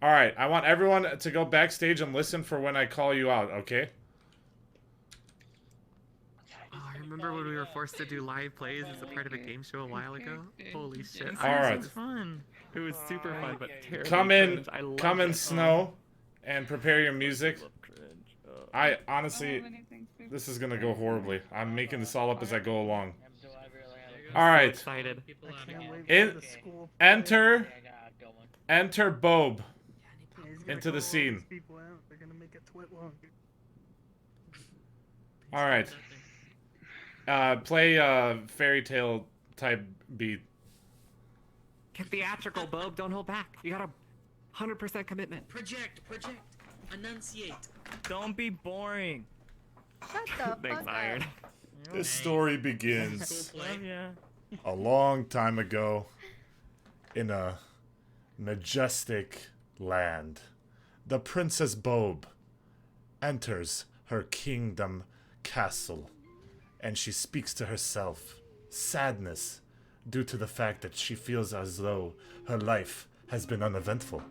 All right, I want everyone to go backstage and listen for when I call you out, okay? Oh, I remember when we were forced to do live plays as a part of a game show a while ago. Holy shit! All right. It was fun. It was super fun, but terribly Come in, cringe. I loved come in it. snow, and prepare your music. I honestly, this is gonna go horribly. I'm making this all up as I go along. All So right. excited. Enter Bob into the scene. All right. Play fairy tale type beat. Get theatrical, Bob. Don't hold back. You got 100% commitment. Project. Enunciate. Don't be boring. Shut the fuck Thanks, up. Iron. This story begins Play. Yeah. a long time ago in a majestic land. The Princess Bob enters her kingdom castle, and she speaks to herself. Sadness due to the fact that she feels as though her life has been uneventful.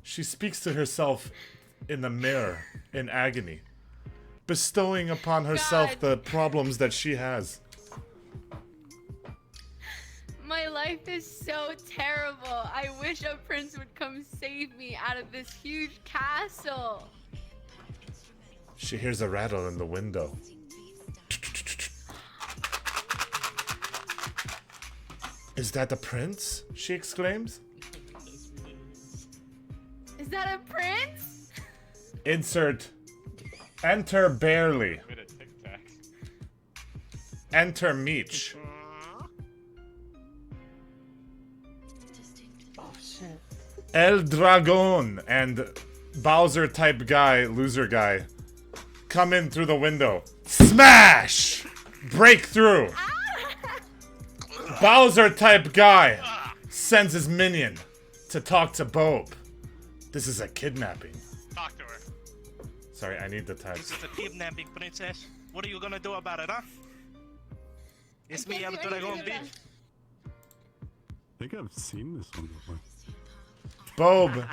She speaks to herself in the mirror in agony, bestowing upon herself God. the problems that she has. My life is so terrible. I wish a prince would come save me out of this huge castle. She hears a rattle in the window. Is that the prince? She exclaims. Is that a prince? Insert. Enter barely. Enter Meech. El Dragon and Bowser type guy, loser guy, come in through the window. Smash! Break through. Bowser type guy sends his minion to talk to Bob. This is a kidnapping. Talk to her. Sorry, I need the type. This is a kidnapping, princess. What are you gonna do about it, huh? It's me, El can't do Dragon, anything bitch. about I think I've seen this one before. Bob,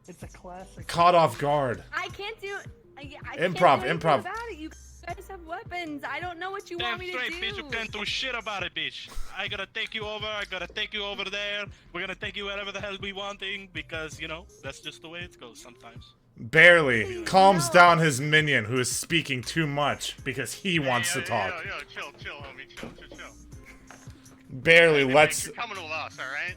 It's a classic. caught off guard. I can't do. I Improv, can't do anything improv. about it. You guys have weapons. I don't know what you Damn want me to straight, do. bitch. You can't do shit about it, bitch. I gotta take you over. I gotta take you over there. We're gonna take you wherever the hell we wanting because, you know, that's just the way it goes sometimes. Barely calms down his minion who is speaking too much because he wants to talk. Yo, chill, homie. Chill. Barely lets. You're coming with us, alright?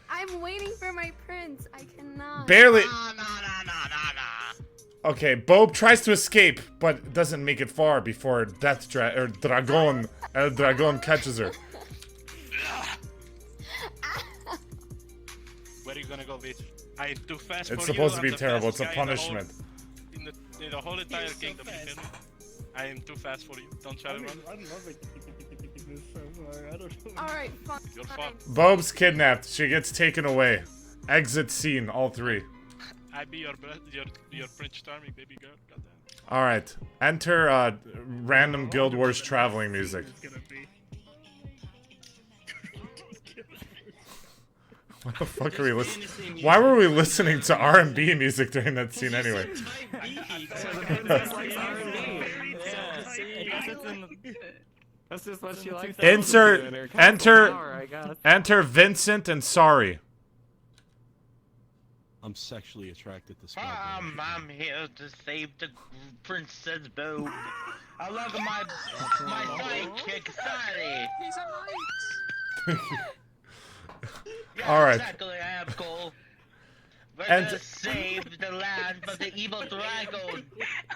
I'm waiting for my prince. I cannot. Barely. Nah. Okay, Bob tries to escape, but doesn't make it far before Dragon, El Dragon catches her. Where are you gonna go, bitch? I am too fast for you. It's supposed to I'm be the terrible. It's fastest a guy in the whole- punishment. In the whole entire You're so kingdom, you fast. feel me? I am too fast for you. Don't try to run. I love it. This so far. I don't know. All right, fine. You're fine. fucked. Bob's kidnapped. She gets taken away. Exit scene, all three. I be your Prince Charming baby girl. Goddamn. All right. Enter random Guild Wars traveling music. It's gonna be. What the fuck are we listening? Why were we listening to R&B music during that scene anyway? That's just what she likes. Insert, enter Vincent and Sorry. I'm sexually attracted to small I'm here to save the Princess Bob. Along with my sidekick, Sorry. He's a knight. Yeah, All right. Exactly, I am cool. We're And- gonna save the land from the evil dragon.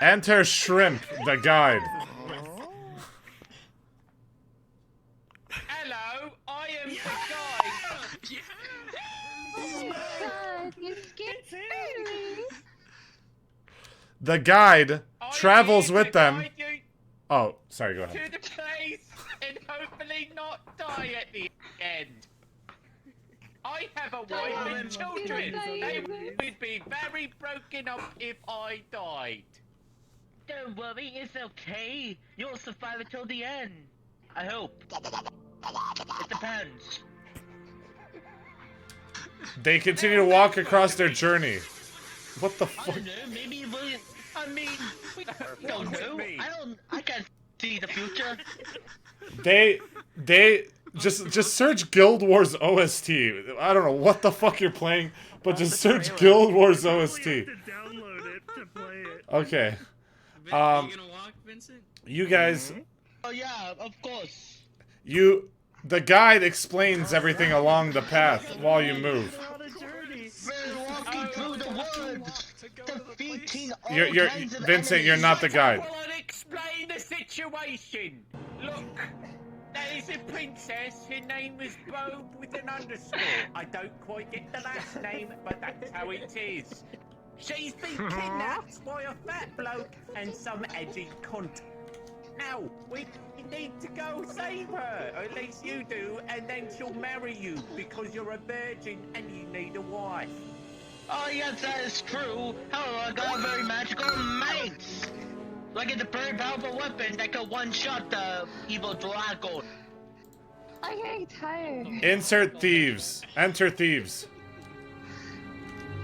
Enter Shrimp, the guide. Hello, I am the guy. God, you scared me. The guide travels I'm with here to them. guide you Oh, sorry, go ahead. to the place and hopefully not die at the end. I have a wife and children. They would be very broken up if I died. Don't worry, it's okay. You'll survive until the end. I hope. It depends. They continue to walk across their journey. What the I fuck? don't know, maybe we... I mean, we don't know. I can't see the future. They just search Guild Wars OST. I don't know what the fuck you're playing, but just search Guild Wars OST. To download it to play it. Okay. Are you gonna walk, Vincent? You guys, Oh yeah, of course. the guide explains everything along the path while you move. On a journey. We're walking through the woods, defeating all You're kinds of Vincent, you're enemies. not the guide. Well, I'll explain the situation. Look, there is a princess. Her name is Bob with an underscore. I don't quite get the last name, but that's how it is. She's been kidnapped by a fat bloke and some edgy cunt. Now, we need to go save her, or at least you do, and then she'll marry you because you're a virgin and you need a wife. Oh yes, that is true. However, I got a very magical mace. Like it's a very powerful weapon that can one-shot the evil dragon. I'm getting tired. Insert thieves. Enter thieves.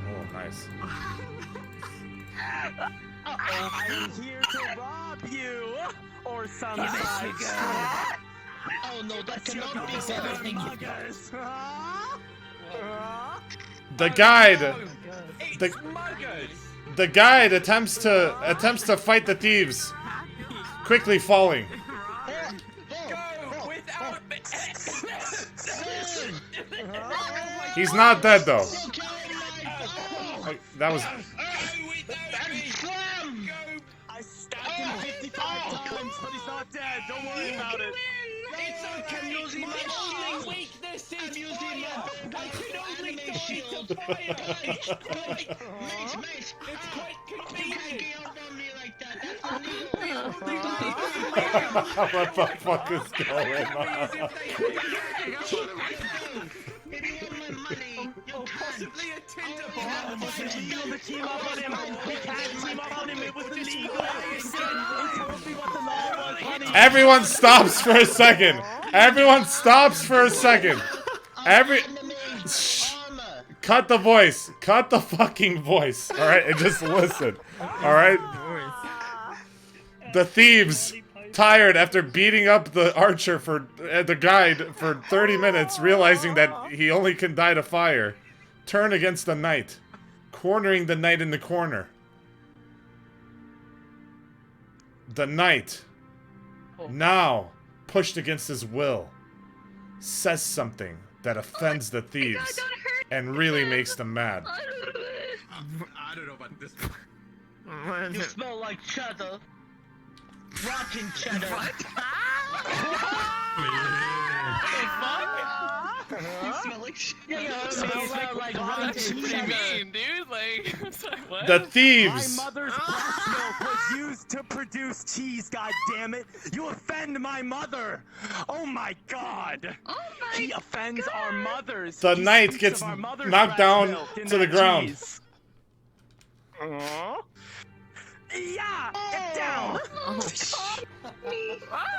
Oh, nice. I am here to rob you, or some such. Oh no, that cannot be good. The guide. It's muggers. The guide attempts to fight the thieves, quickly falling. Go without me. He's not dead though. Oh, that was. I stabbed him 55 times, but he's not dead. Don't worry about it. It's okay. My only weakness is fire. I can only die to fire. It's quite convenient. What the fuck is going on? If you want my money, you Possibly a tinder Illegal to team up on him. We can't team up on him. It was illegal. He told me what the law was, honey. Everyone stops for a second. Everyone stops for a second. Shh. Cut the voice. Cut the fucking voice. All right, and just listen. All right. The thieves, tired after beating up the archer for the guide for 30 minutes, realizing that he only can die to fire, turn against the knight, cornering the knight in the corner. The knight, now pushed against his will, says something that offends the thieves and really makes them mad. I don't know about this. You smell like cheddar. Rotten cheddar. You smell like shit. You smell like rotten cheddar. Dude, like, I'm sorry, what? The My thieves. mother's breast milk was used to produce cheese, God damn it! You offend my mother! Oh my god! Oh my He offends our mothers! The He knight speaks gets of our mother's knocked breast down milk in to the that ground. cheese. Yeah! Get down!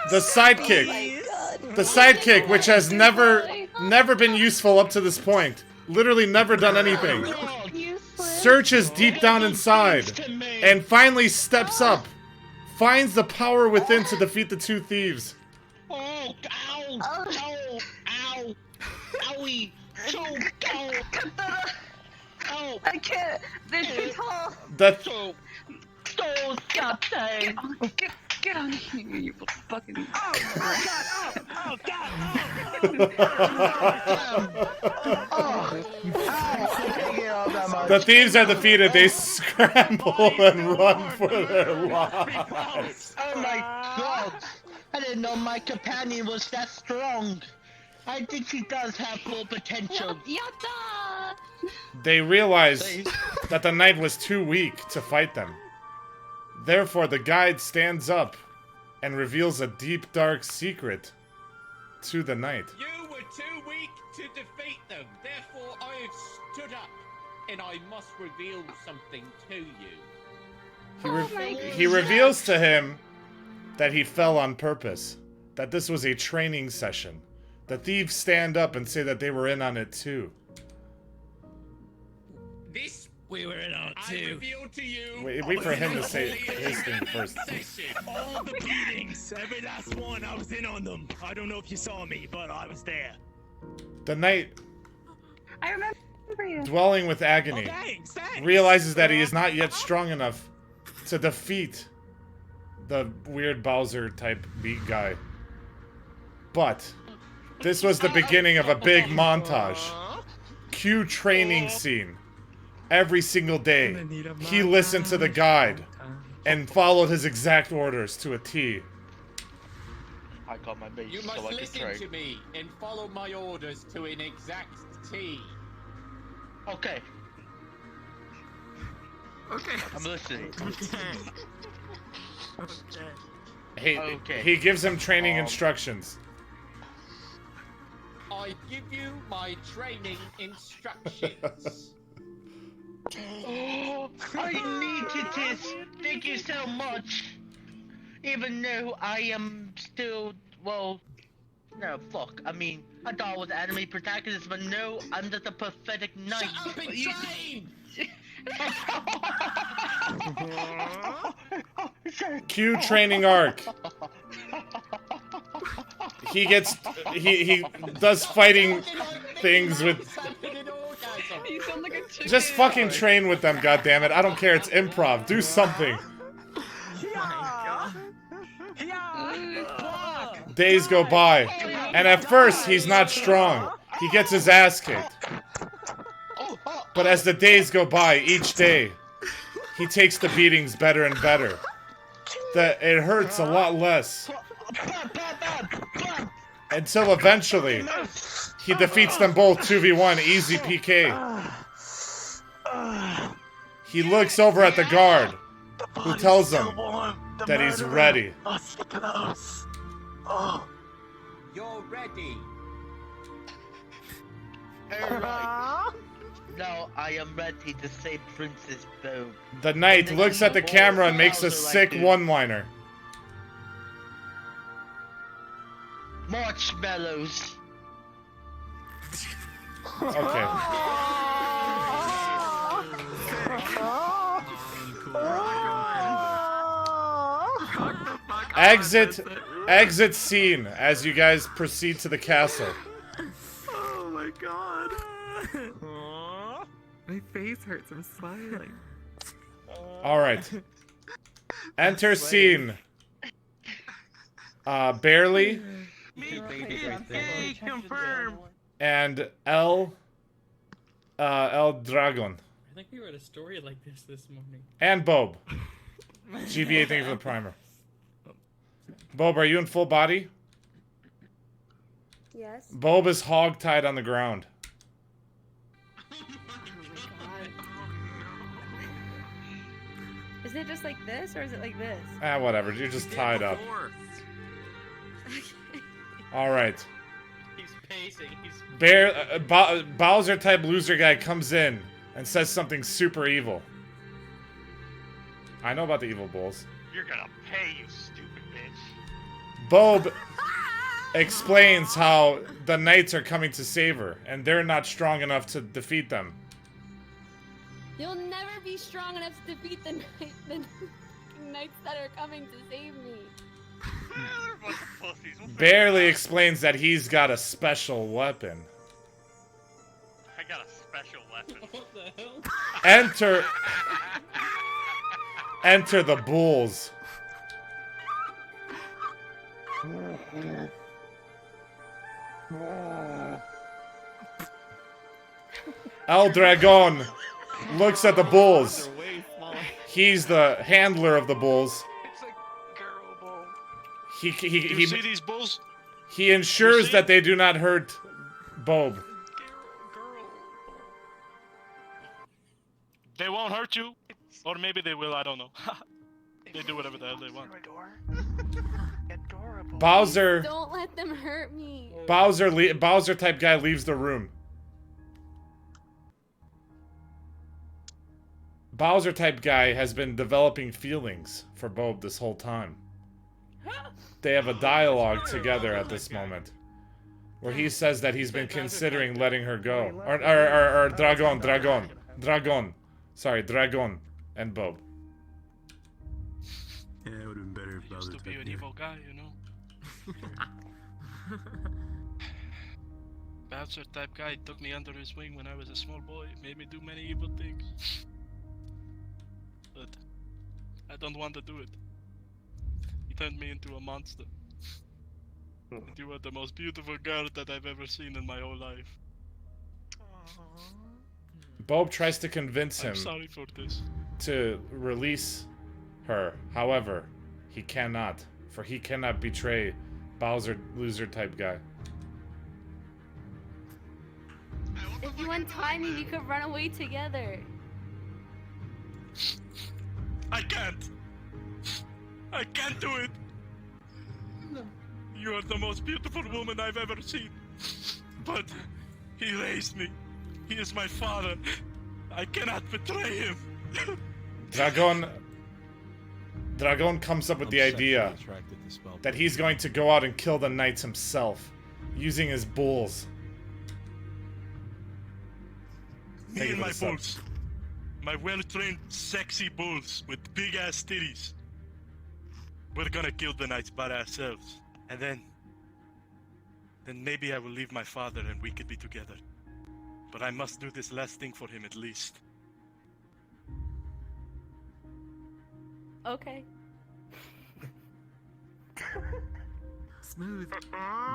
The sidekick. The sidekick, which has never been useful up to this point. Literally never done anything. Searches deep down inside and finally steps up. Finds the power within to defeat the two thieves. Oh, ow! Ow! Ow! Owie! So, ow! Ow! I can't. They're too tall. The So, stop saying. Get on here, you fucking. Oh god! The thieves are defeated. They scramble and run for their lives. Oh my god! I didn't know my companion was that strong. I think he does have full potential. Yatta! They realize that the knight was too weak to fight them. Therefore, the guide stands up and reveals a deep, dark secret to the knight. You were too weak to defeat them. Therefore, I have stood up, and I must reveal something to you. He reveals to him that he fell on purpose. That this was a training session. The thieves stand up and say that they were in on it too. This We were in on it I too. reveal to you. Wait for him to say his thing first. All the beatings, every last one, I was in on them. I don't know if you saw me, but I was there. The knight, I remember you. dwelling with agony, Thanks. realizes that he is not yet strong enough to defeat the weird Bowser type beat guy. But this was the beginning of a big montage. Cue training scene. Every single day, he listened to the guide and followed his exact orders to a T. I got my base You so must I can listen train. to me and follow my orders to an exact T. Okay, Okay. I'm listening. Okay. He gives him training instructions. I give you my training instructions. Oh, I needed this. Thank you so much. Even though I am still, well, no, fuck. I mean, I thought I was the enemy protagonist, but no, I'm just a pathetic knight. Shut up and train! Cue training arc. He does fighting things with. You sound like a chicken. Just fucking train with them, goddammit. I don't care. It's improv. Do something. Days go by, and at first he's not strong. He gets his ass kicked. But as the days go by, each day, he takes the beatings better and better. It hurts a lot less. Until eventually, he defeats them both 2v1, easy PK. He looks over at the guard, who tells him that he's ready. You're ready. Alright. Now I am ready to save Princess Bob. The knight looks at the camera and makes a sick one-liner. Marshmallows. Okay. Exit scene as you guys proceed to the castle. Oh my god. My face hurts. I'm smiling. Alright. Enter scene. Barely Hey, confirm. and El Dragon. I think we read a story like this morning. And Bob. GBA, thank you for the primer. Bob, are you in full body? Yes. Bob is hog-tied on the ground. Is it just like this, or is it like this? Ah, whatever. You're just tied up. Alright. He's pacing. He's Bowser type loser guy comes in and says something super evil. I know about the evil bulls. You're gonna pay, you stupid bitch. Bob explains how the knights are coming to save her, and they're not strong enough to defeat them. You'll never be strong enough to defeat the knights that are coming to save me. They're a bunch of pussies. We'll figure Barely it out. explains that he's got a special weapon. I got a special weapon. What the hell? Enter the bulls. El Dragon looks at the bulls. He's the handler of the bulls. It's a girl bull. He You see these bulls? he ensures see? that they do not hurt Bob. Girl. They won't hurt you, or maybe they will. I don't know. They do whatever the hell they want. Adorable. Bowser Don't let them hurt me. Bowser type guy leaves the room. Bowser type guy has been developing feelings for Bob this whole time. They have a dialogue together at this moment, where he says that he's been considering letting her go. Or Dragon. Sorry, Dragon and Bob. Yeah, it would have been better if Used Bowser to be type an guy. evil guy, you know. Bowser type guy took me under his wing when I was a small boy, made me do many evil things. But I don't want to do it. He turned me into a monster. And you are the most beautiful girl that I've ever seen in my whole life. Bob tries to convince him I'm sorry for this. to release her. However, he cannot, for he cannot betray Bowser loser type guy. If you untie me, we could run away together. I can't! I can't do it! You are the most beautiful woman I've ever seen. But he raised me. He is my father. I cannot betray him. Dragon comes up with the idea that he's going to go out and kill the knights himself, using his bulls. Me and my bulls. My well-trained, sexy bulls with big-ass titties. We're gonna kill the knights by ourselves. And then maybe I will leave my father and we could be together. But I must do this last thing for him at least. Okay. Smooth.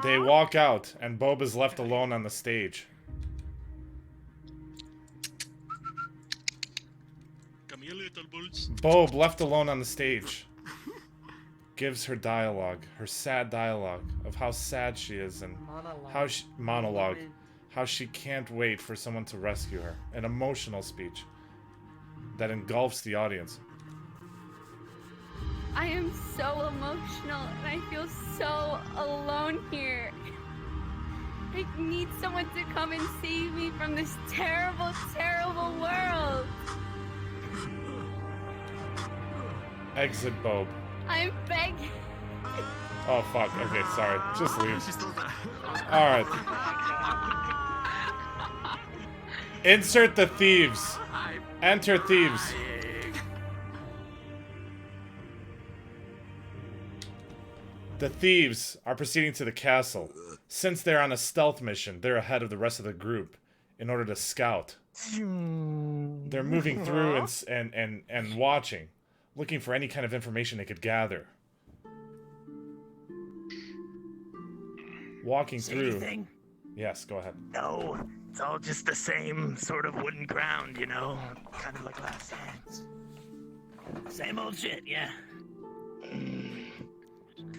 They walk out, and Bob is left alone on the stage. Come here, little bulls. Bob, left alone on the stage, gives her dialogue, her sad dialogue of how sad she is and how she can't wait for someone to rescue her. An emotional speech that engulfs the audience. I am so emotional and I feel so alone here. I need someone to come and save me from this terrible, terrible world. Exit Bob. I'm begging. Oh fuck, okay, sorry. Just leave. She's still there. Alright. Insert the thieves. Enter thieves. The thieves are proceeding to the castle. Since they're on a stealth mission, they're ahead of the rest of the group in order to scout. They're moving through and watching, looking for any kind of information they could gather. Walking through. Anything? Yes, go ahead. No, it's all just the same sort of wooden ground, you know? Kind of like last time. Same old shit, yeah.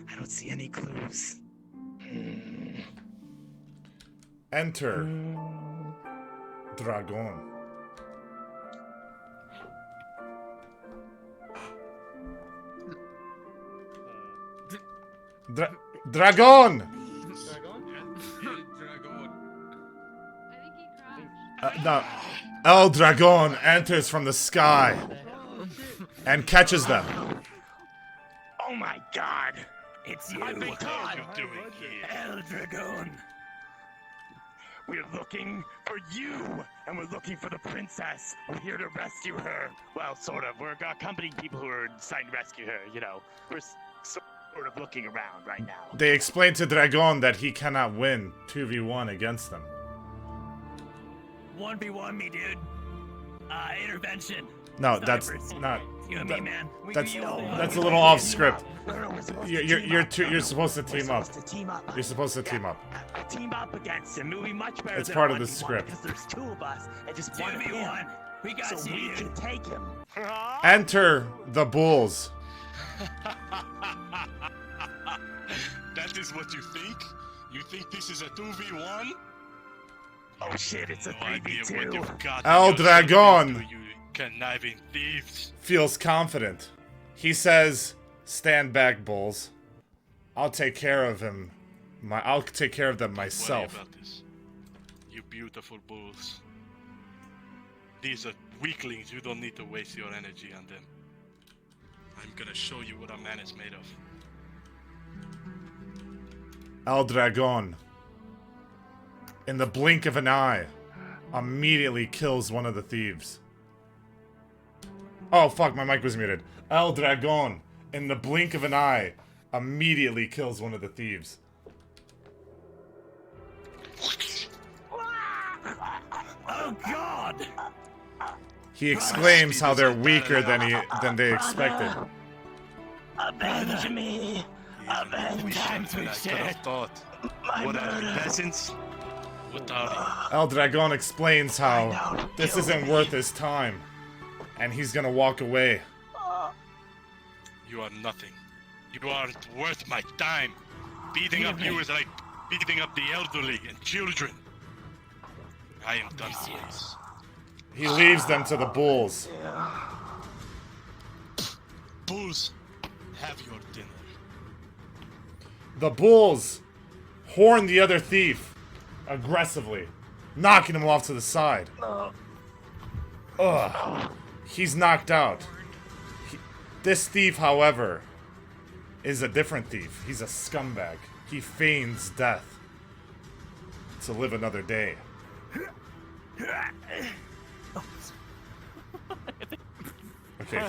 I don't see any clues. Enter Dragon. Dragon! No. El Dragon enters from the sky and catches them. Oh my god! It's you! What are you doing here? El Dragon! We're looking for you! And we're looking for the princess! We're here to rescue her! Well, sort of. We're accompanying people who are deciding to rescue her, you know. We're sort of looking around right now. They explain to Dragon that he cannot win 2v1 against them. 1v1 me, dude. Intervention. No, that's not. You and me, man. That's a little off script. You're supposed to team up. You're supposed to team up. Team up against him. It would be much better. It's than part of 1v1 the script. Because there's two of us and just 1v1. We got so we can take him. Enter the bulls. That is what you think? You think this is a 2v1? Oh shit, it's a No idea what 3v2. you've got El yourself Dragon. into, you conniving thieves. Feels confident. He says, "Stand back, bulls. I'll take care of him. I'll take care of them myself." Worry about this. You beautiful bulls. These are weaklings, you don't need to waste your energy on them. I'm gonna show you what a man is made of. El Dragon, in the blink of an eye, immediately kills one of the thieves. Oh fuck, my mic was muted. El Dragon, in the blink of an eye, immediately kills one of the thieves. Oh God! He exclaims how they're weaker than they expected. Avenge me! Avenge times we I could shared. have thought. What are you, peasants? What are El Dragon explains how this isn't worth his time, and he's gonna walk away. you? You are nothing. You aren't worth my time. Beating up you is like beating up the elderly and children. I am done with this. He leaves them to the bulls. Bulls, have your dinner. The bulls horn the other thief aggressively, knocking him off to the side. Ugh. He's knocked out. This thief, however, is a different thief. He's a scumbag. He feigns death to live another day. Okay.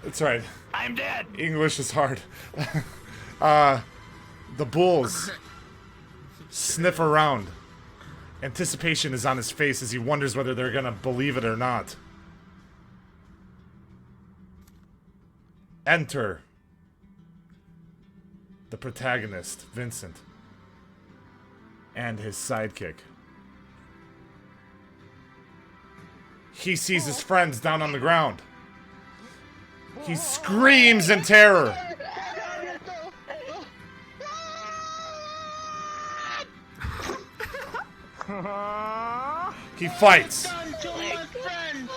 It's right. I'm dead. English is hard. The bulls sniff around. Anticipation is on his face as he wonders whether they're gonna believe it or not. Enter the protagonist, Vincent, and his sidekick. He sees his friends down on the ground. He screams in terror. He fights. Done to my friends!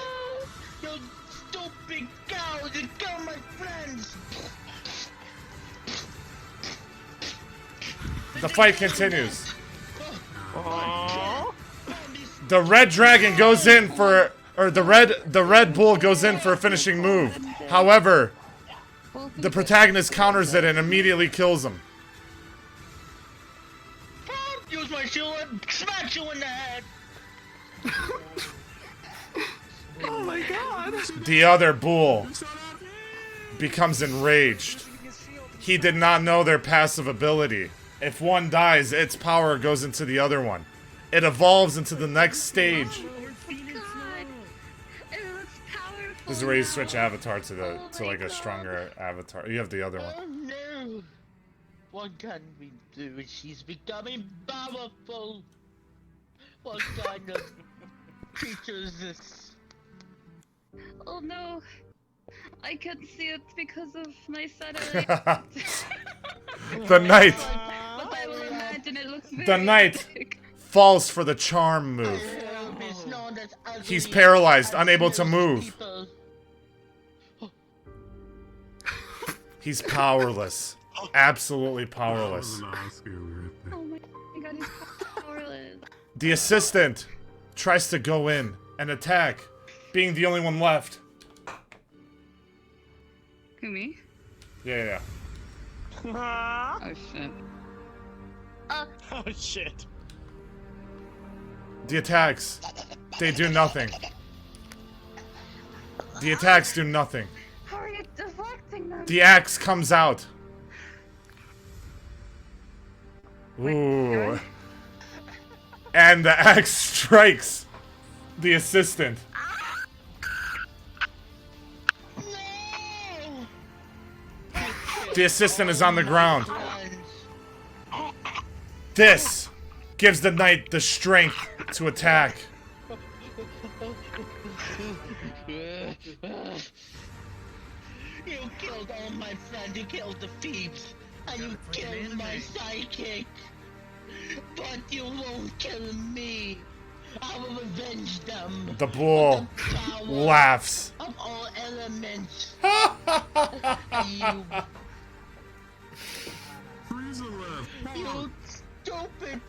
You stupid cows! You killed my friends! The fight continues. The red dragon goes in for, or the red bull goes in for a finishing move. However, the protagonist counters it and immediately kills him. Use my shield and smash you in the head! Oh my god! The other bull becomes enraged. He did not know their passive ability. If one dies, its power goes into the other one. It evolves into the next stage. This is where you switch avatar to like a stronger avatar. You have the other one. Oh no! What can we do? She's becoming powerful! What kind of creature is this? Oh no. I can't see it because of my satellite. The knight. But I will imagine it looks very The knight big. falls for the charm move. He's paralyzed, unable to move. He's powerless. Absolutely powerless. Oh my god, he's powerless. The assistant tries to go in and attack, being the only one left. Who, me? Yeah. Oh shit. Oh shit. The attacks, they do nothing. The attacks do nothing. How are you deflecting them? The axe comes out. Ooh. And the axe strikes the assistant. The assistant is on the ground. This gives the knight the strength to attack. You killed all my friends, you killed the thieves, and you killed my sidekick. But you won't kill me. I will avenge them. The bull laughs. Of all elements. You stupid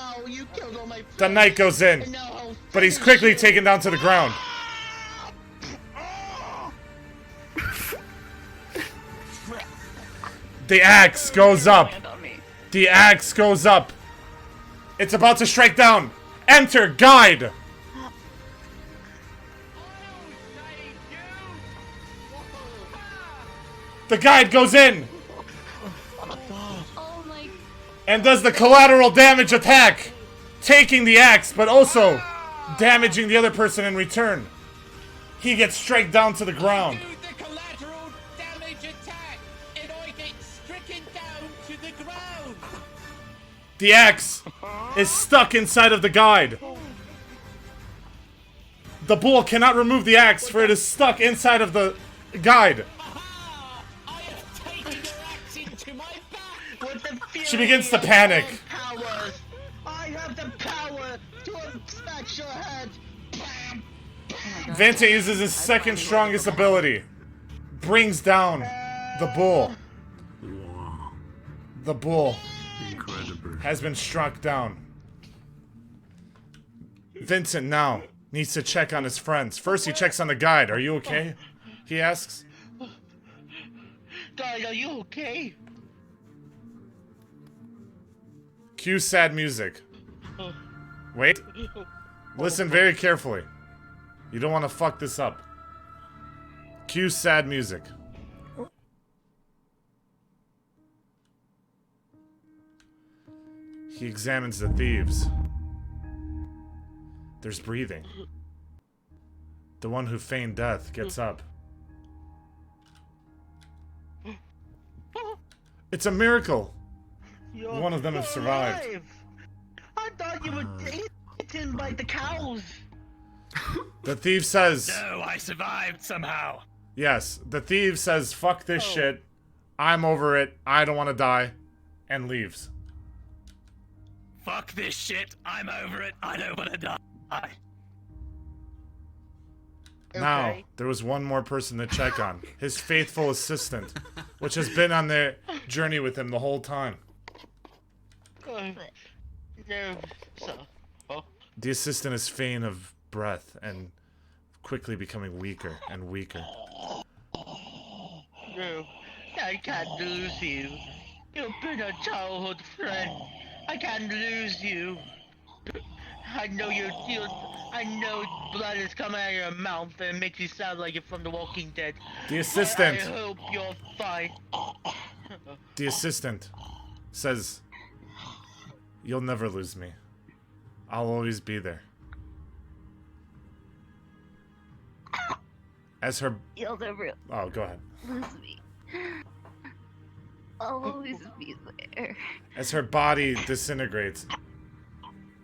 how you killed all my friends. The knight goes in, And now I'll but he's finish quickly you. taken down to the ground. The axe goes up. Land on me. The axe goes up. It's about to strike down. Enter guide. The guide goes in Oh my. and does the collateral damage attack, taking the axe, but also damaging the other person in return. He gets struck down to the ground. Do the collateral damage attack, and I get stricken down to the ground. The axe is stuck inside of the guide. The bull cannot remove the axe, for it is stuck inside of the guide. Aha! I have taken your axe into my back. With the fury She begins to panic. of powers, I have the power to smash your head. Bam! Vincent uses his second strongest ability. Brings down the bull. Wow. The bull Incredible. has been struck down. Vincent now needs to check on his friends. First, he checks on the guide. Are you okay? He asks. Guys, are you okay? Cue sad music. Wait. Listen very carefully. You don't want to fuck this up. Cue sad music. He examines the thieves. There's breathing. The one who feigned death gets up. It's a miracle. One of them has survived. Alive. I thought you were eaten by the cows. The thief says, No, I survived somehow. yes, the thief says, fuck this shit. I'm over it. I don't want to die. And leaves. Fuck this shit. I'm over it. I don't want to die. Now, Okay. there was one more person to check on. His faithful assistant, which has been on their journey with him the whole time. No, so. Oh. The assistant is faint of breath and quickly becoming weaker and weaker. No, I can't lose you. You've been a childhood friend. I can't lose you. I know I know blood is coming out of your mouth and it makes you sound like you're from The Walking Dead. The assistant, I hope you're fine. the assistant says, you'll never lose me. I'll always be there. As her... You'll never Oh, go ahead. lose me. I'll always be there. As her body disintegrates,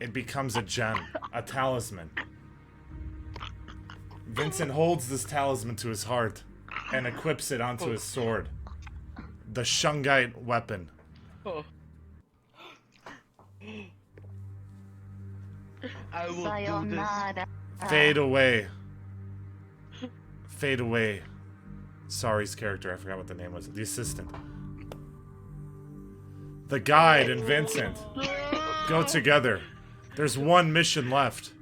it becomes a gem, a talisman. Vincent holds this talisman to his heart and equips it onto his sword. The Shungite weapon. Oh. I will do this. Sayonara. Fade away. Fade away. Sorry's character, I forgot what the name was. The assistant. The guide and Vincent go together. There's one mission left.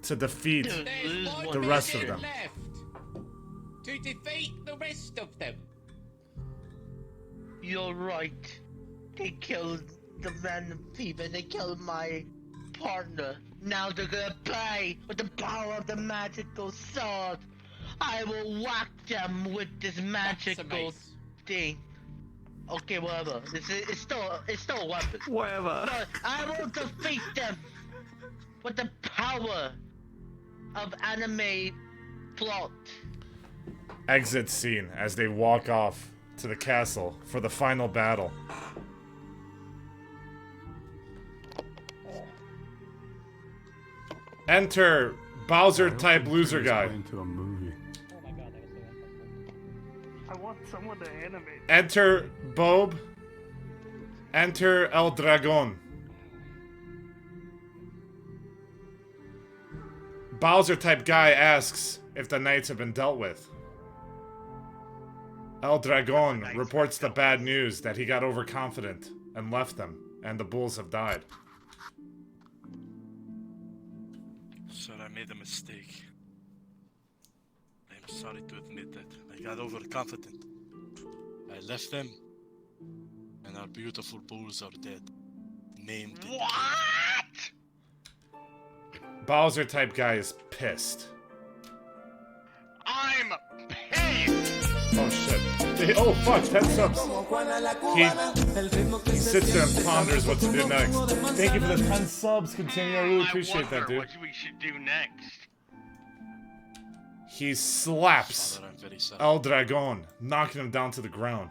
To defeat There's one the rest of mission them. left. To defeat the rest of them. You're right. They killed the random thief and they killed my partner. Now they're gonna pay with the power of the magical sword. I will whack them with this That's a magical mace. thing. Okay, whatever. It's still a weapon. Whatever. But I will defeat them with the power of anime plot. exit scene as they walk off to the castle for the final battle. Enter Bowser type loser guy. Into a movie. Oh my god, that was so uncomfortable. I want someone to animate. Enter Bob. Enter El Dragon. Bowser type guy asks if the knights have been dealt with. El Dragon reports the bad news that he got overconfident and left them, and the bulls have died. Sir, I made a mistake. I am sorry to admit that. I got overconfident. I left them, and our beautiful bulls are dead. Named it. What? Bowser type guy is pissed. I'm pissed. Oh shit. Oh fuck, 10 subs. He sits there and ponders what to do next. Thank you for the 10 subs, continue. I really appreciate that, dude. What we should do next. He slaps Father, I'm very sorry. El Dragon, knocking him down to the ground.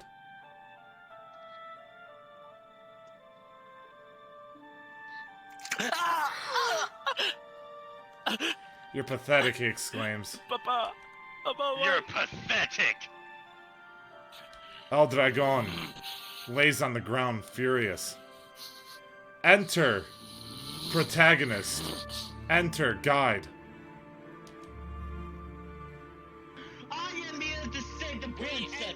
You're pathetic, he exclaims. Papa! You're pathetic. El Dragon lays on the ground, furious. Enter protagonist. Enter guide. I am here to save the princess.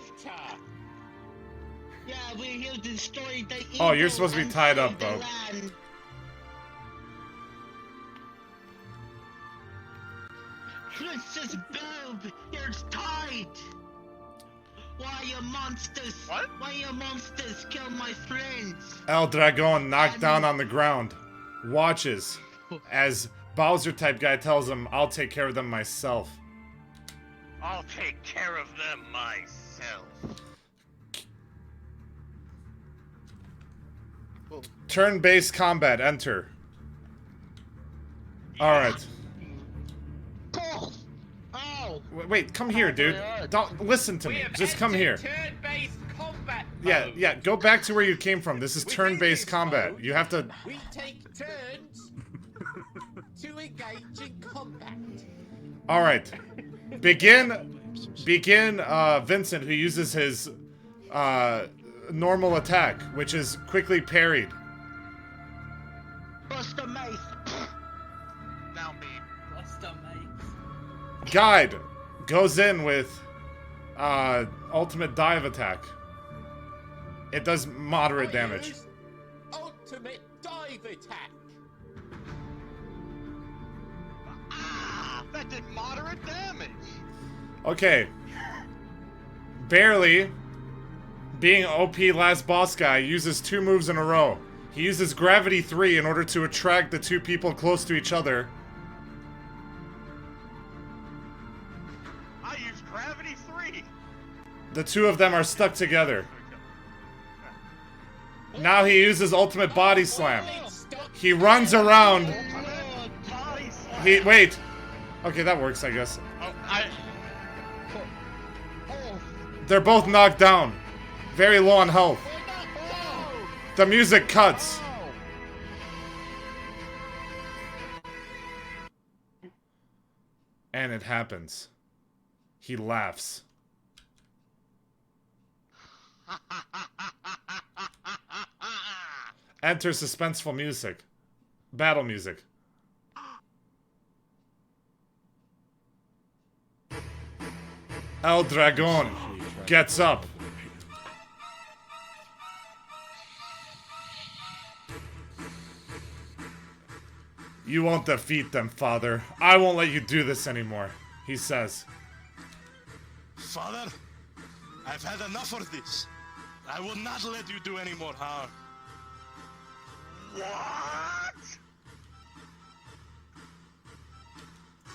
Yeah, we're here to destroy the evil. Oh, you're supposed to be and tied save up, the though. land. Princess Bob, you're tied. Why you monsters? What? Why you monsters kill my friends? El Dragon, knocked down on the ground, watches as Bowser type guy tells him, I'll take care of them myself. I'll take care of them myself. Turn-based combat, enter. Alright. Oh! Oh! Wait, come here, dude. Don't listen to We me. have Just come here. entered turn-based combat Yeah, mode. yeah, go back to where you came from. This is Within turn-based this combat. mode, You have to... We take turns to engage in combat. Alright. Begin, Vincent, who uses his, normal attack, which is quickly parried. Bust the mace. Now me. What's the mace? Guide goes in with, ultimate dive attack. It does moderate damage. Use ultimate dive attack. Ah, that did moderate damage. Okay. Barely, being OP last boss guy, uses 2 moves in a row. He uses Gravity 3 in order to attract the 2 people close to each other. I use gravity 3. The 2 of them are stuck together. Now he uses ultimate body slam. He runs around. Wait. Okay, that works, I guess. They're both knocked down. Very low on health. The music cuts. And it happens. He laughs. Enter suspenseful music. Battle music. El Dragon gets up. You won't defeat them, father. I won't let you do this anymore, he says. Father, I've had enough of this. I will not let you do any more harm. What?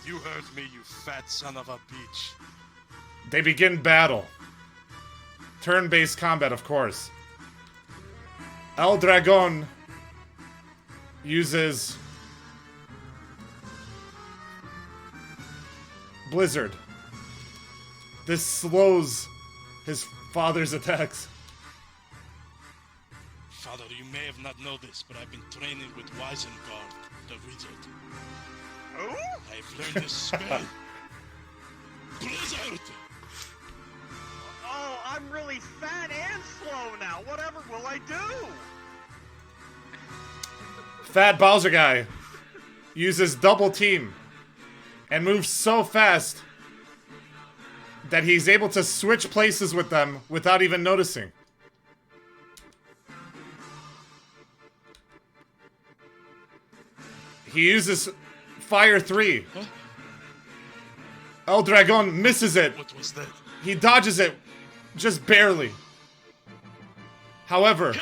You heard me, you fat son of a bitch. They begin battle. Turn-based combat, of course. El Dragon uses Blizzard. This slows his father's attacks. Father, you may have not known this, but I've been training with Isengard, the wizard. Who? I've learned this spell. Blizzard! Oh, I'm really fat and slow now. Whatever will I do? Fat Bowser guy uses double team and moves so fast that he's able to switch places with them without even noticing. He uses Fire 3. El Dragon misses it. What was that? He dodges it just barely. However,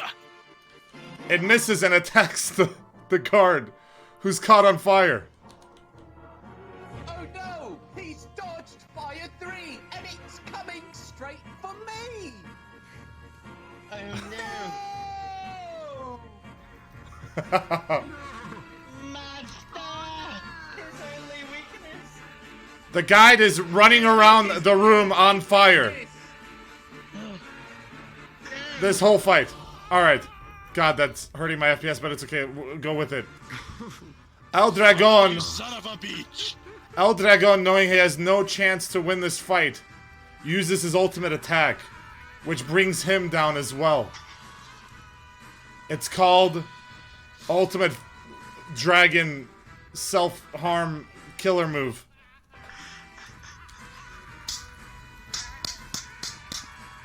it misses and attacks the guard who's caught on fire. Oh no! He's dodged fire 3 and it's coming straight for me! Oh no! Monster! His only weakness! The guide is running around the room on fire. This whole fight. Alright. God, that's hurting my FPS, but it's okay. Go with it. El Dragon. You son of a bitch! El Dragon, knowing he has no chance to win this fight, uses his ultimate attack, which brings him down as well. It's called Ultimate Dragon Self-Harm Killer Move.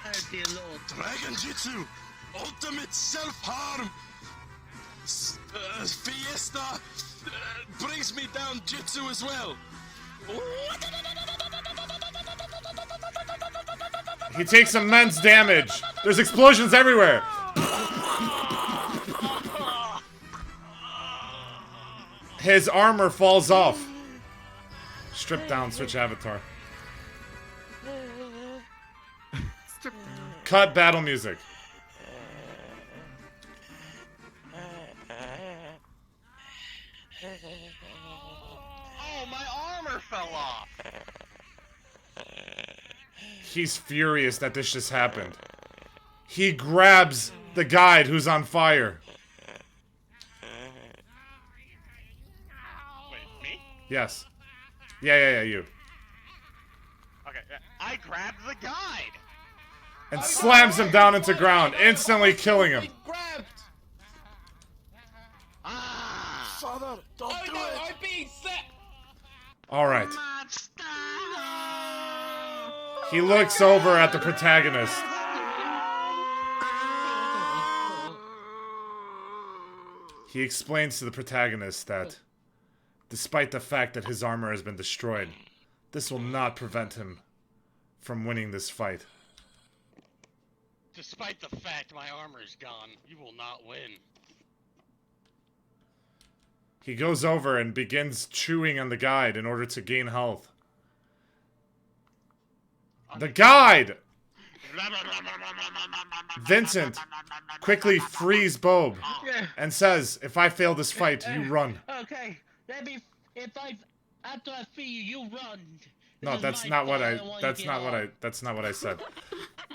Oh dear lord. Dragon Jitsu! Ultimate self-harm! Fiesta brings me down Jitsu as well! He takes immense damage. There's explosions everywhere. His armor falls off. Strip down, switch avatar. Cut battle music. Oh, my armor fell off! He's furious that this just happened. He grabs the guide who's on fire. Wait, me? Yes. Yeah, you. Okay, I grabbed the guide. And slams him down into ground, instantly killing him. Grabbed! Father, don't Oh do no, it! I'm being set! Alright. Monster! He looks over at the protagonist. He explains to the protagonist that, despite the fact that his armor has been destroyed, this will not prevent him from winning this fight. Despite the fact my armor is gone, you will not win. He goes over and begins chewing on the guide in order to gain health. The guide! Vincent quickly frees Bob and says, "If I fail this fight, you run." Okay, after I free you, you run. No, that's not what I said.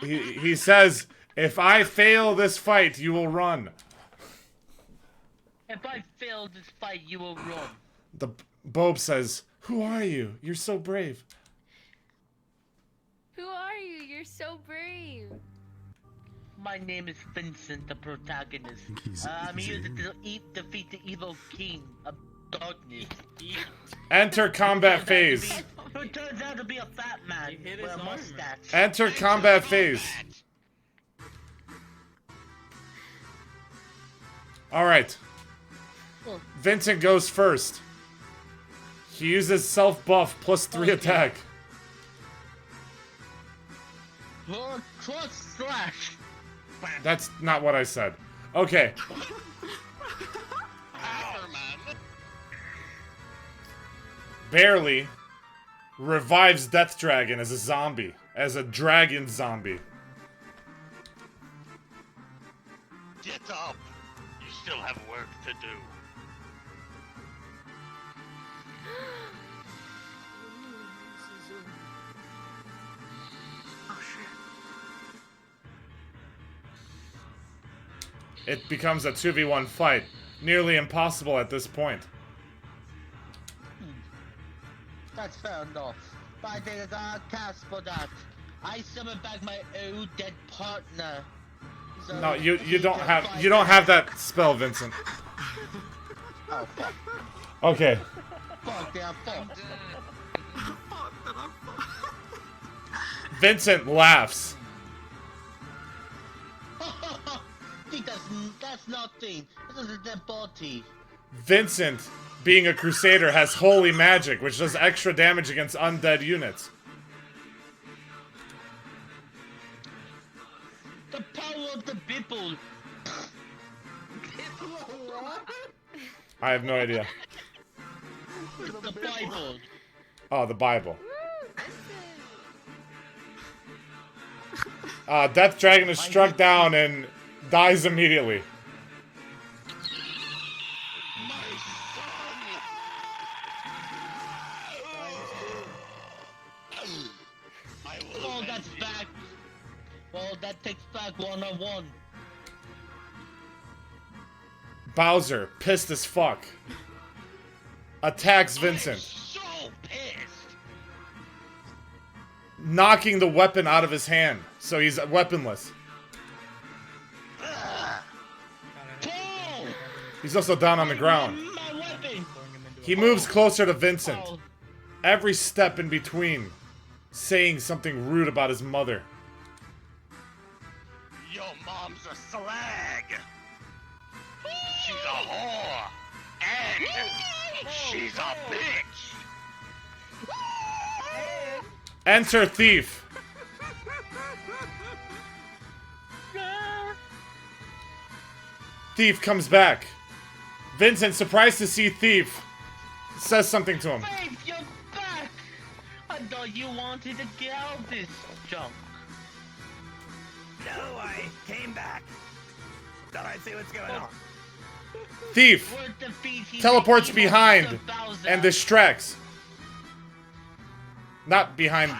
He says, "If I fail this fight, you will run." If I fail this fight, you will run. The Bob says, "Who are you? You're so brave." Who are you? You're so brave. My name is Vincent, the protagonist. He's I'm here Jane. to defeat the evil king of darkness. Enter combat phase. Who turns out to be a fat man hit with his a armor. mustache. Enter combat phase. Alright. Vincent goes first. He uses self-buff plus 3 attack. Cross slash. That's not what I said. Okay. Barely revives Death Dragon as a zombie. As a dragon zombie. Get up. You still have work to do. It becomes a 2v1 fight. Nearly impossible at this point. That's fair enough. But I think I cast for that. I summon back my old dead partner. So No, you he don't can have fight you don't back. have that spell, Vincent. Oh fuck! Okay. Fuck! They are fucked. Vincent laughs. Think that's nothing. This is a dead body. Vincent being a crusader, has holy magic, which does extra damage against undead units. The power of the people. I have no idea. The Bible. Oh, the Bible. Death Dragon is struck down and dies immediately. Oh, that's back. Well, that takes back 1-on-1. Bowser, pissed as fuck, attacks Vincent, So pissed. knocking the weapon out of his hand, so he's weaponless. Paul! He's also down on the ground. My weapon. He moves closer to Vincent, every step in between, saying something rude about his mother. Your mom's a slag. She's a whore. And she's a bitch. Enter Thief. Thief comes back. Vincent, surprised to see Thief, says something to him. Faith, you're back. I thought you wanted to get out this junk. No, I came back. Thought I'd see what's going on. Thief Word defeat, he teleports made evil behind Mr. Bowser. and distracts. Not behind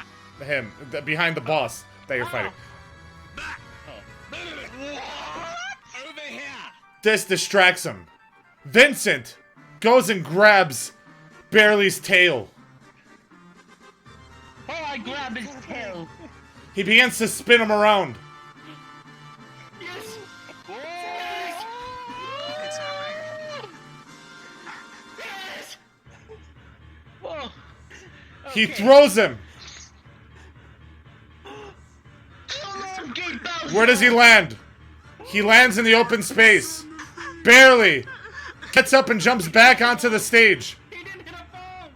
him, behind the boss that you're fighting. Over here. This distracts him. Vincent goes and grabs Barely's tail. Oh, I grab his tail. He begins to spin him around. Yes. Yes. Whoa. He throws him. Where does he land? He lands in the open space. Barely. Gets up and jumps back onto the stage. He didn't hit a bomb!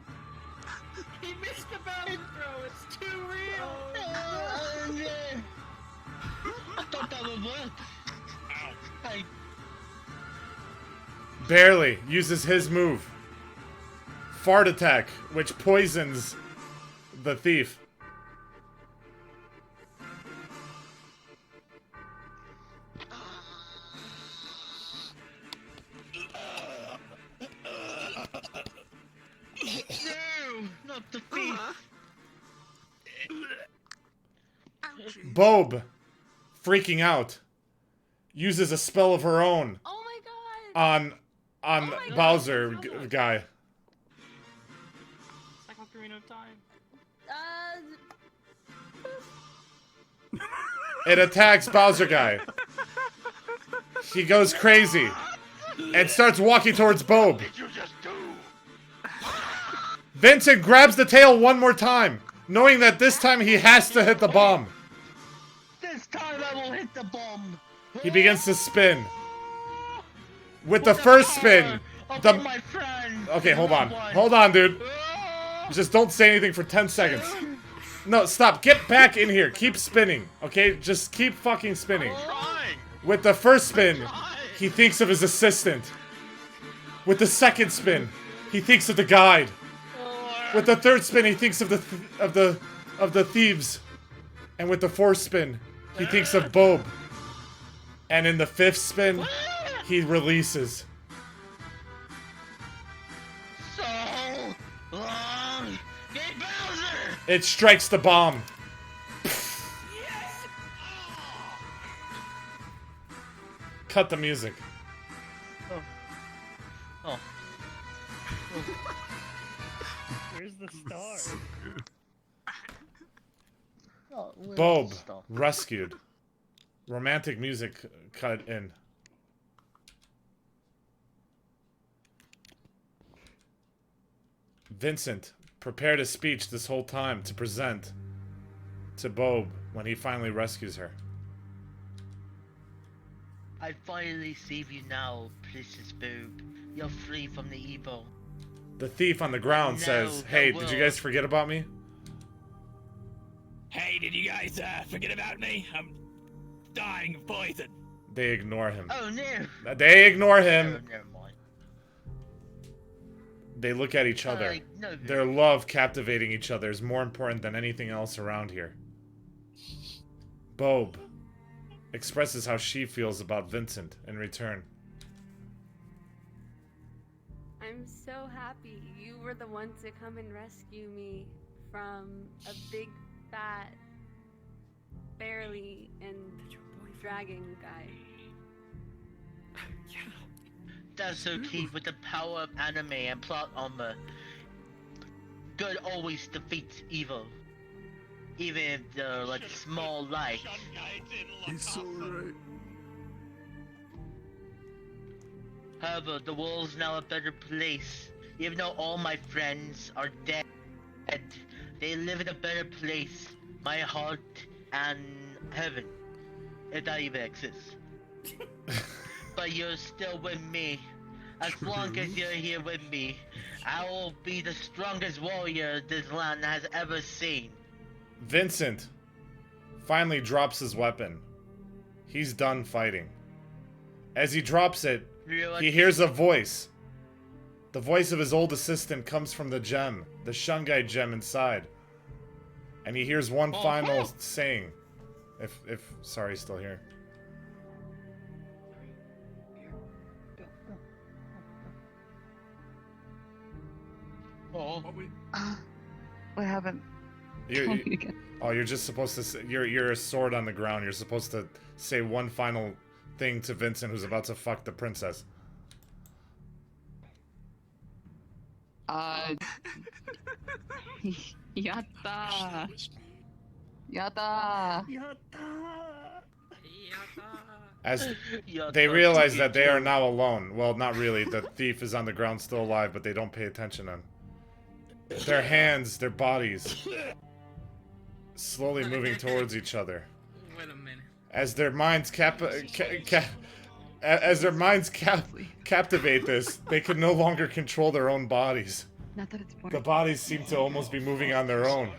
He missed the bounce throw! It's too real! I thought that would work. I Barely uses his move. Fart attack, which poisons the thief. No, not the thief. Bob, freaking out, uses a spell of her own Oh my god! on my God. Bowser guy. It's like Ocarina of Time. It attacks Bowser guy. He goes crazy and starts walking towards Bob. Did you just do? Vincent grabs the tail one more time, knowing that this time he has to hit the bomb. This time I will hit the bomb. He begins to spin. With the first spin, My friend. okay, hold on. Hold on, dude. Just don't say anything for 10 seconds. No, stop. Get back in here. Keep spinning, okay? Just keep fucking spinning. Trying. With the first spin, he thinks of his assistant. With the second spin, he thinks of the guide. With the third spin, he thinks of the thieves. And with the fourth spin, he thinks of Bob. And in the fifth spin, he releases. So long. Get Bowser. It strikes the bomb. Cut the music. Oh. Where's the star? Oh, where's Bob the stuff? rescued. Romantic music cut in. Vincent prepared a speech this whole time to present to Bob when he finally rescues her. I finally save you now, precious boob. You're free from the evil. The thief on the ground says, "Hey, did you guys forget about me?" Hey, did you guys forget about me? I'm dying of poison. They ignore him. Oh no. They ignore Oh, him. never mind. They look at each other. No, Their love captivating each other is more important than anything else around here. Bob expresses how she feels about Vincent in return. I'm so happy you were the one to come and rescue me from a big, fat, barely and dragon guy. That's okay with the power of anime and plot armor. Good always defeats evil. Even if they're like small light. He's so right. However, the world's now a better place. Even though all my friends are dead, they live in a better place. My heart and heaven. If that even exists. But you're still with me. As long as you're here with me, I will be the strongest warrior this land has ever seen. Vincent finally drops his weapon. He's done fighting. As he drops it, he hears a voice. The voice of his old assistant comes from the gem, the Shungai gem inside. And he hears one final saying. Sorry, he's still here. What happened? You're just supposed to say, you're a sword on the ground. You're supposed to say one final thing to Vincent, who's about to fuck the princess. Yatta! Yatta! As they realize that they are now alone. Well, not really. The thief is on the ground still alive, but they don't pay attention to him. Their hands, their bodies, slowly moving towards each other. Wait a minute. As their minds captivate this, they can no longer control their own bodies. Not that it's The bodies seem to almost be moving on their own,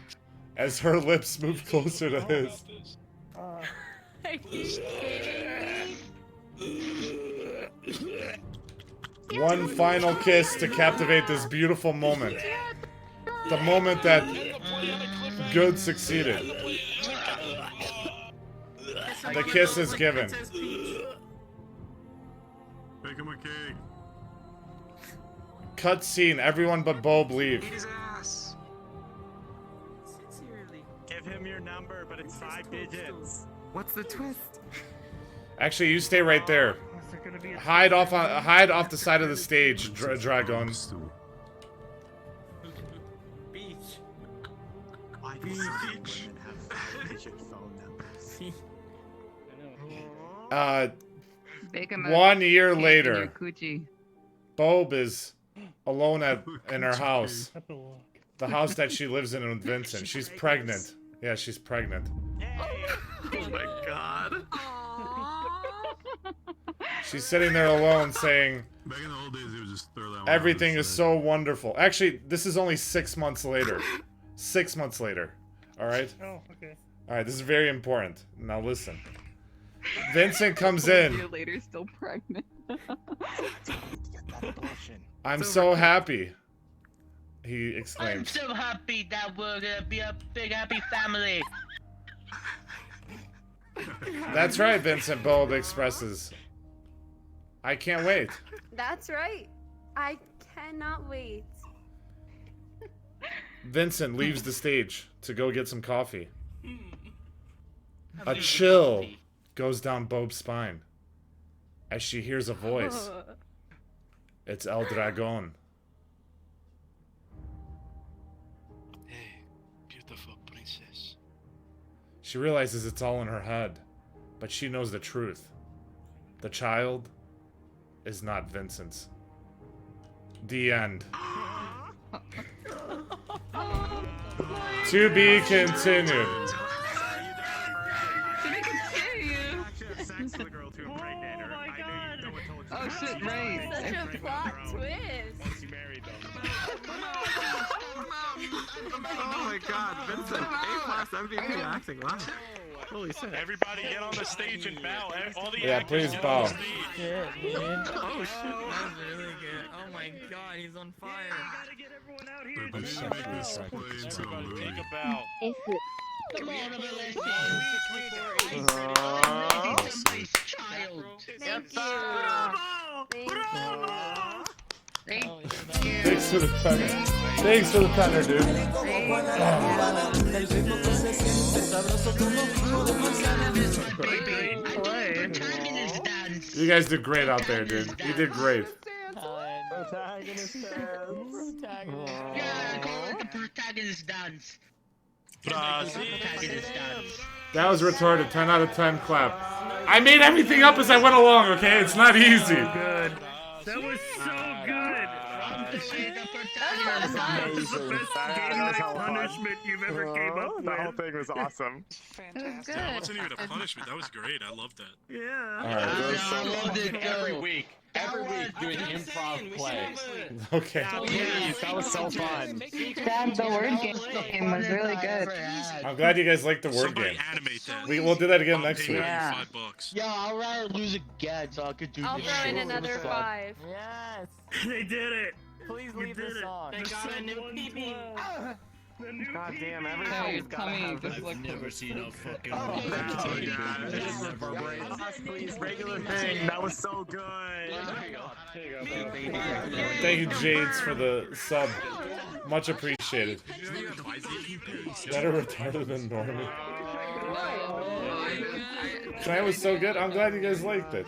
as her lips move closer to his. Are you kidding me? One final kiss to captivate this beautiful moment. The moment that good succeeded. The kiss is given. Make him a cake. Cut scene. Everyone but Bob leave. Eat his ass. Sincerely. Give him your number, but it's 5 digits. What's the twist? Actually, you stay right there. Hide off the side of the stage, Dragon. Beach. Why do women have 5-digit phone numbers? 1 year later, Bob is alone in her house. The house that she lives in with Vincent. She's pregnant. Yeah, she's pregnant. Oh my god. She's sitting there alone saying, Back in the old days, he would just throw that one everything on is the side. so wonderful. Actually, this is only 6 months later. 6 months later. Alright? Oh, okay. Alright, this is very important. Now listen. Vincent comes in. A year later, still pregnant. I'm so happy. He I'm exclaims. so happy that we're gonna be a big happy family. That's right, Vincent, Bob expresses. I can't wait. That's right. I cannot wait. Vincent leaves the stage to go get some coffee. A chill goes down Bob's spine as she hears a voice. It's El Dragon. Hey, beautiful princess. She realizes it's all in her head, but she knows the truth. The child is not Vincent's. The end. To be continued. Did I continue? Sex with a girl to impregnate her. I knew you'd know what Oh shit, Ray! Such a plot twist. Once you married them. Oh my god, Vincent, A-class MVP acting, wow. Holy shit. Everybody get on the stage and bow. All the Yeah, actors please get bow. on the stage. Oh shit. That was really good. Oh my god, he's on fire. Everybody should make this play into a Everybody movie. take a bow. Come on, Melissa. Somebody's child. Thank you. Thank you. Thanks for the penner. Thanks for the penner, dude. Protagonist dance. You guys did great out there, dude. You did great. Yeah, call it the protagonist dance. Protagonist dance. That was retarded. 10 out of 10 clap. I made everything up as I went along, okay? It's not easy. Good. That was so good. That was the best game night punishment you've ever came up with. The whole thing was awesome. Fantastic. That wasn't even a punishment. That was great. I loved that. Yeah. I loved it. Every week doing improv play. Okay. Please, that was so fun. Dad, the word game was really good. I'm glad you guys liked the word Somebody game. animate that. We'll do that again I'll next pay week. you Yeah. $5. Yeah, I'll rather lose again so I could do I'll this throw in shit. another 5. Yes. They did it. Please You leave did the it. song. They got a new PB. The new God damn, PB. everybody's gotta have this. I've never seen a fucking Please, regular thing. That was so good. Thank you, Jades, for the sub. Much appreciated. Better retarded than Normie. Tonight was so good. I'm glad you guys liked it.